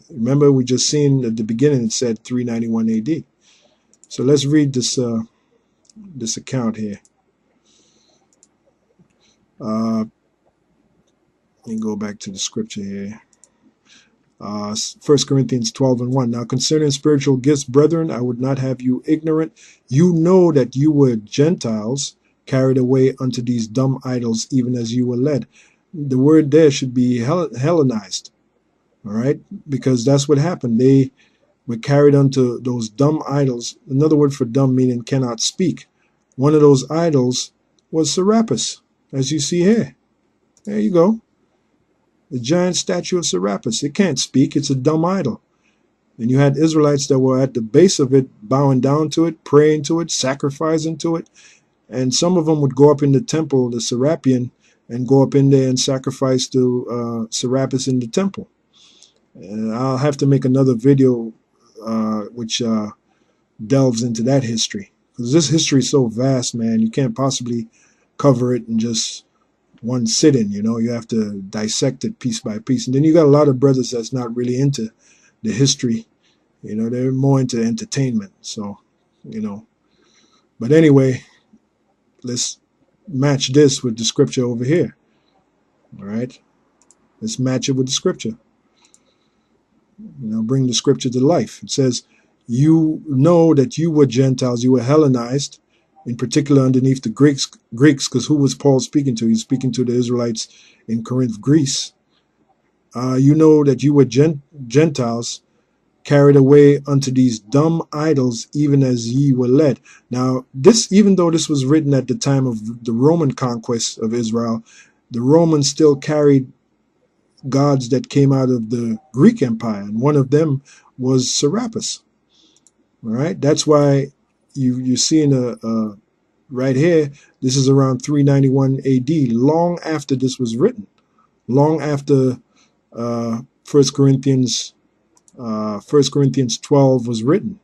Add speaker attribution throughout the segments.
Speaker 1: Remember, we just seen at the beginning it said 391 AD. So let's read this account here. Let me go back to the scripture here. 1 Corinthians 12:1. Now concerning spiritual gifts, brethren, I would not have you ignorant. You know that you were Gentiles, carried away unto these dumb idols, even as you were led. The word there should be Hellenized. All right, because that's what happened. They were carried unto those dumb idols. Another word for dumb meaning cannot speak. One of those idols was Serapis, as you see here. There you go. The giant statue of Serapis. It can't speak. It's a dumb idol. And you had Israelites that were at the base of it, bowing down to it, praying to it, sacrificing to it. And some of them would go up in the temple, the Serapian, and go up in there and sacrifice to Serapis in the temple. And I'll have to make another video which delves into that history. Because this history is so vast, man. You can't possibly cover it in just one sitting, you know. You have to dissect it piece by piece. And then you got a lot of brothers that's not really into the history. You know, they're more into entertainment. So, you know. But anyway, let's match this with the scripture over here. All right. Let's match it with the scripture. You know, bring the scripture to life. It says, you know that you were Gentiles, you were Hellenized, in particular underneath the Greeks, because who was Paul speaking to? He's speaking to the Israelites in Corinth, Greece. You know that you were Gentiles, carried away unto these dumb idols, even as ye were led. Now, this, even though this was written at the time of the Roman conquest of Israel, the Romans still carried gods that came out of the Greek Empire, and one of them was Serapis. All right, that's why you're seeing right here, this is around 391 AD, long after this was written, long after 1 Corinthians 12 was written.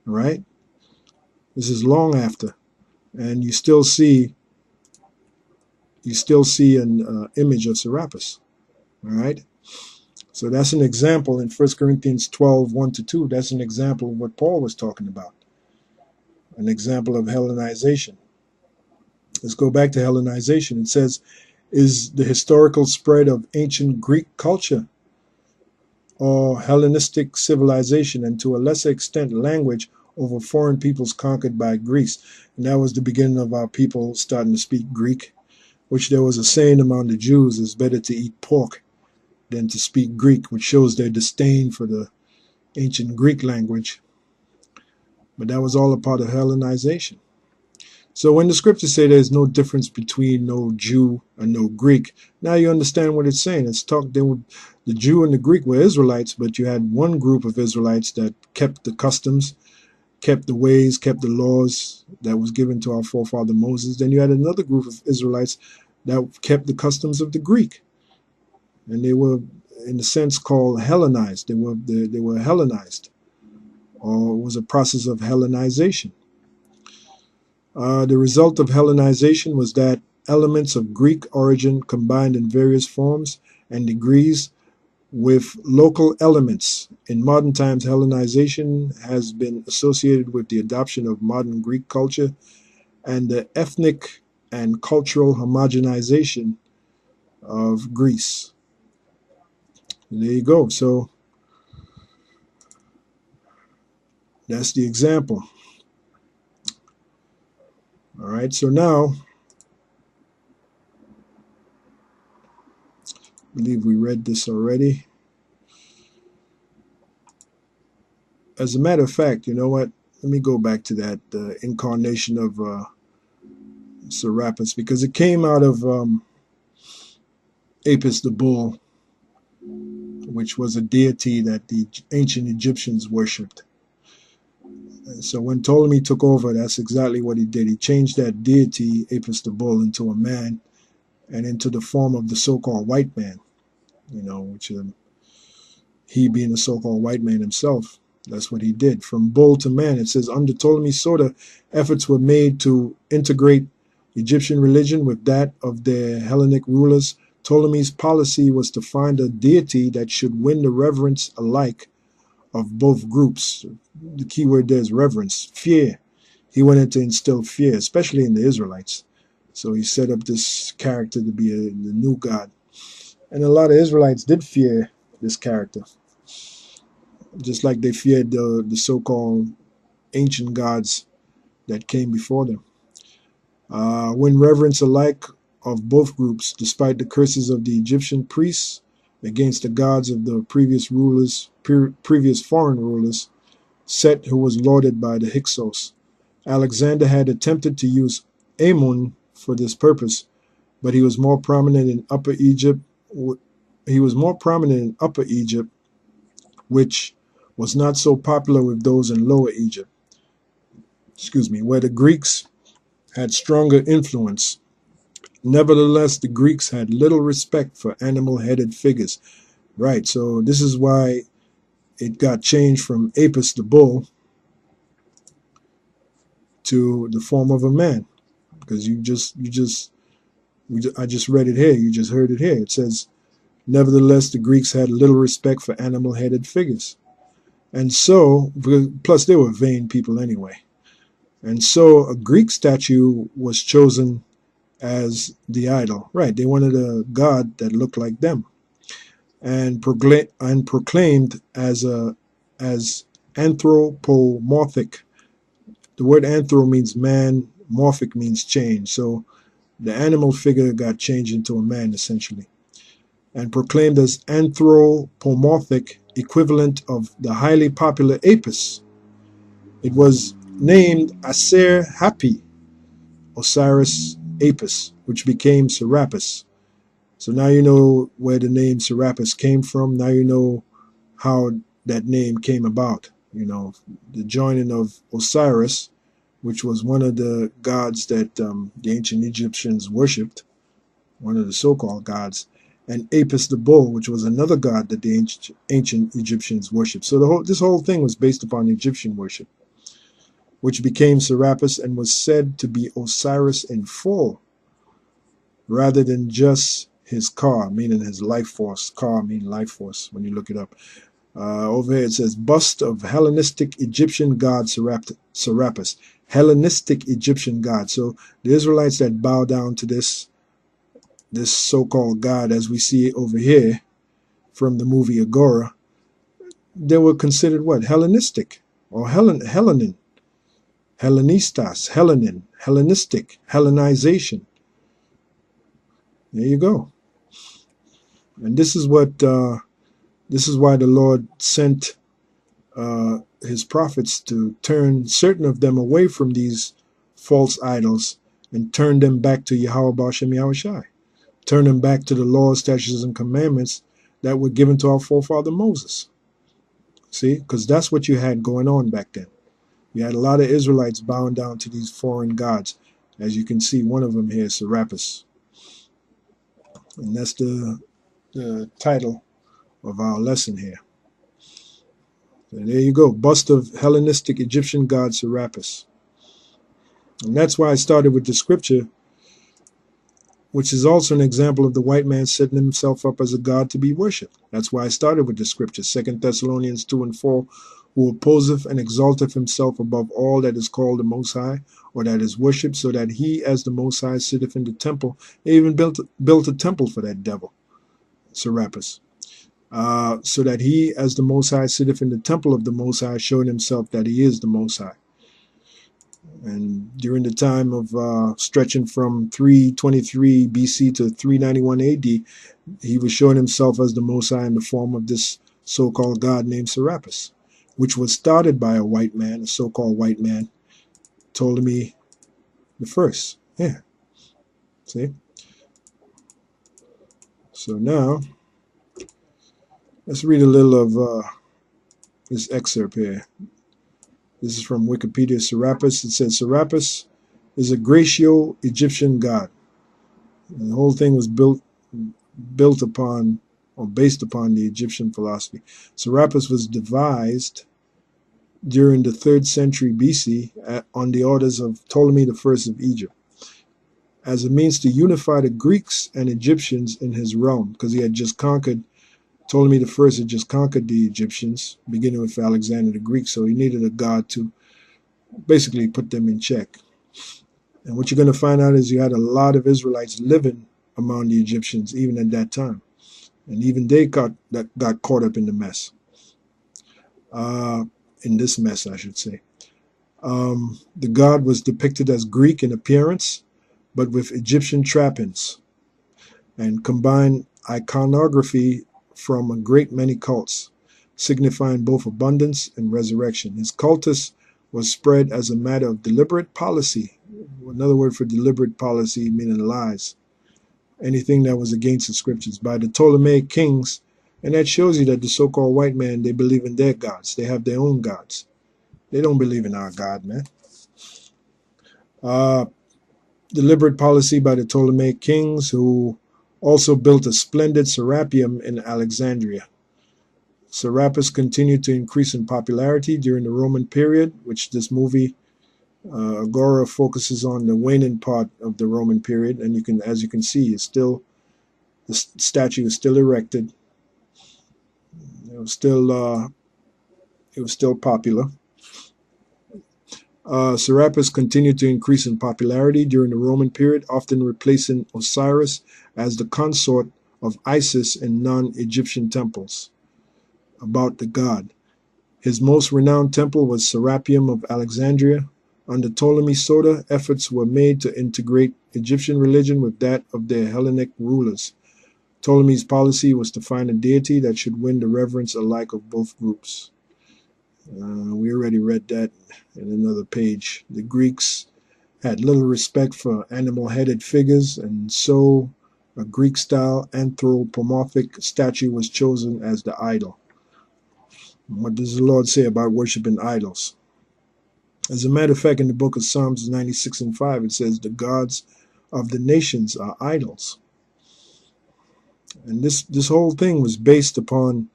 Speaker 1: All right, this is long after, and you still see an image of Serapis. All right, so that's an example in 1 Corinthians 12, 1-2. That's an example of what Paul was talking about. An example of Hellenization. Let's go back to Hellenization. It says, is the historical spread of ancient Greek culture or Hellenistic civilization, and to a lesser extent language, over foreign peoples conquered by Greece. And that was the beginning of our people starting to speak Greek, which there was a saying among the Jews, it's better to eat pork than to speak Greek, which shows their disdain for the ancient Greek language. But that was all a part of Hellenization. So when the scriptures say there's no difference between no Jew and no Greek, now you understand what it's saying. It's the Jew and the Greek were Israelites, but you had one group of Israelites that kept the customs, kept the ways, kept the laws that was given to our forefather Moses. Then you had another group of Israelites that kept the customs of the Greek. And they were, in a sense, called Hellenized. They were Hellenized. Or it was a process of Hellenization. The result of Hellenization was that elements of Greek origin combined in various forms and degrees with local elements. In modern times, Hellenization has been associated with the adoption of modern Greek culture and the ethnic and cultural homogenization of Greece. And there you go. So that's the example. All right, so now, I believe we read this already. As a matter of fact, you know what? Let me go back to that incarnation of Serapis, because it came out of Apis the bull, which was a deity that the ancient Egyptians worshipped. So when Ptolemy took over, that's exactly what he did. He changed that deity, Apis the bull, into a man and into the form of the so-called white man, you know, which he being the so-called white man himself, that's what he did. From bull to man, it says, under Ptolemy Soter, efforts were made to integrate Egyptian religion with that of their Hellenic rulers. Ptolemy's policy was to find a deity that should win the reverence alike of both groups. The key word there is reverence, fear. He wanted to instill fear, especially in the Israelites. So he set up this character to be the new God. And a lot of Israelites did fear this character, just like they feared the so-called ancient gods that came before them. Win reverence alike of both groups, despite the curses of the Egyptian priests against the gods of the previous rulers, previous foreign rulers, Set, who was lauded by the Hyksos. Alexander had attempted to use Amun for this purpose, but he was more prominent in Upper Egypt. Which was not so popular with those in Lower Egypt. Where the Greeks had stronger influence. Nevertheless, the Greeks had little respect for animal-headed figures. Right, so this is why it got changed from Apis the bull to the form of a man, because I just read it here. You just heard it here. It says, nevertheless, the Greeks had little respect for animal-headed figures. And so, plus they were vain people anyway. And so a Greek statue was chosen as the idol. Right, they wanted a god that looked like them. And proclaimed as anthropomorphic. The word anthro means man, morphic means change. So the animal figure got changed into a man, essentially. And proclaimed as anthropomorphic, equivalent of the highly popular Apis. It was named Aser Hapi, Osiris Apis, which became Serapis. So now you know where the name Serapis came from. Now you know how that name came about. You know, the joining of Osiris, which was one of the gods that the ancient Egyptians worshipped, one of the so-called gods, and Apis the bull, which was another god that the ancient Egyptians worshipped. So this whole thing was based upon Egyptian worship, which became Serapis and was said to be Osiris in full, rather than just his Ka, meaning his life force. Ka means life force when you look it up. Over here it says, bust of Hellenistic Egyptian god Serapis. Hellenistic Egyptian god. So the Israelites that bow down to this so-called god, as we see it over here from the movie Agora, they were considered what? Hellenistic, or Hellenin. Hellenistas, Hellenin, Hellenistic, Hellenization. There you go. And this is why the Lord sent his prophets to turn certain of them away from these false idols and turn them back to Yahweh B'Shem Yahushai. Turn them back to the laws, statutes, and commandments that were given to our forefather Moses. See, because that's what you had going on back then. You had a lot of Israelites bowing down to these foreign gods. As you can see, one of them here is Serapis. And that's the title of our lesson here. So there you go. Bust of Hellenistic Egyptian god Serapis. And that's why I started with the scripture, which is also an example of the white man setting himself up as a god to be worshipped. That's why I started with the scripture, 2 Thessalonians 2 and 4, who opposeth and exalteth himself above all that is called the Most High, or that is worshipped, so that he as the Most High sitteth in the temple. They even built a temple for that devil, Serapis. So that he as the Most High sitteth in the temple of the Most High, showing himself that he is the Most High. And during the time of stretching from 323 BC to 391 AD, he was showing himself as the Most High in the form of this so-called god named Serapis, which was started by a white man, a so-called white man, Ptolemy the First. Yeah. See? So now, let's read a little of this excerpt here. This is from Wikipedia, Serapis. It says, Serapis is a Graeco-Egyptian god. And the whole thing was built upon, or based upon, the Egyptian philosophy. Serapis was devised during the 3rd century BC on the orders of Ptolemy I of Egypt. as a means to unify the Greeks and Egyptians in his realm, because he had just conquered, Ptolemy I had just conquered the Egyptians, beginning with Alexander the Greek, so he needed a god to basically put them in check. And what you're going to find out is you had a lot of Israelites living among the Egyptians even at that time. And even they got caught up in the mess. In this mess, I should say. The god was depicted as Greek in appearance, but with Egyptian trappings, and combined iconography from a great many cults, signifying both abundance and resurrection. His cultus was spread as a matter of deliberate policy. Another word for deliberate policy meaning lies. Anything that was against the scriptures by the Ptolemaic kings. And that shows you that the so-called white man, they believe in their gods. They have their own gods. They don't believe in our God, man. Deliberate policy by the Ptolemaic kings, who also built a splendid Serapeum in Alexandria. Serapis continued to increase in popularity during the Roman period, which this movie, Agora, focuses on the waning part of the Roman period. And you can, as you can see, it's still, the statue is still erected. It was still popular. Serapis continued to increase in popularity during the Roman period, often replacing Osiris as the consort of Isis in non-Egyptian temples about the god. His most renowned temple was Serapeum of Alexandria. Under Ptolemy Soter, efforts were made to integrate Egyptian religion with that of their Hellenic rulers. Ptolemy's policy was to find a deity that should win the reverence alike of both groups. We already read that in another page. The Greeks had little respect for animal-headed figures, and so a Greek-style anthropomorphic statue was chosen as the idol. What does the Lord say about worshiping idols? As a matter of fact, in the book of Psalms 96:5, it says the gods of the nations are idols. And this whole thing was based upon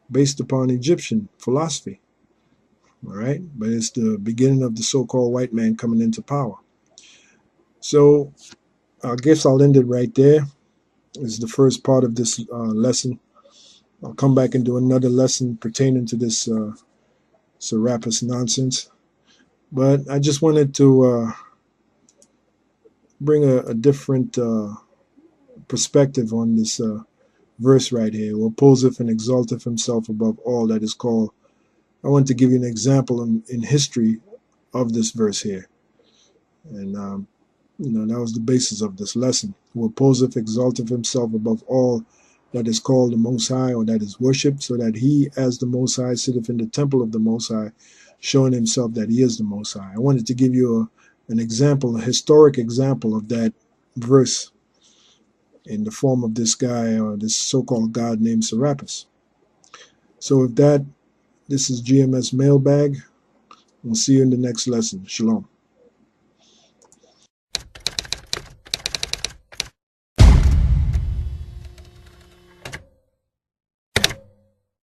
Speaker 1: Egyptian philosophy. All right, but it's the beginning of the so-called white man coming into power. So I guess I'll end it right there. This is the first part of this lesson. I'll come back and do another lesson pertaining to this Serapis nonsense. But I just wanted to bring a different perspective on this verse right here. Who opposeth and exalteth himself above all that is called. I want to give you an example in history of this verse here. And, that was the basis of this lesson. Who opposeth, exalteth himself above all that is called the Most High, or that is worshipped, so that he, as the Most High, sitteth in the temple of the Most High, showing himself that he is the Most High. I wanted to give you an example, a historic example of that verse in the form of this guy, or this so-called God named Serapis. So with that, this is GMS Mailbag. We'll see you in the next lesson. Shalom.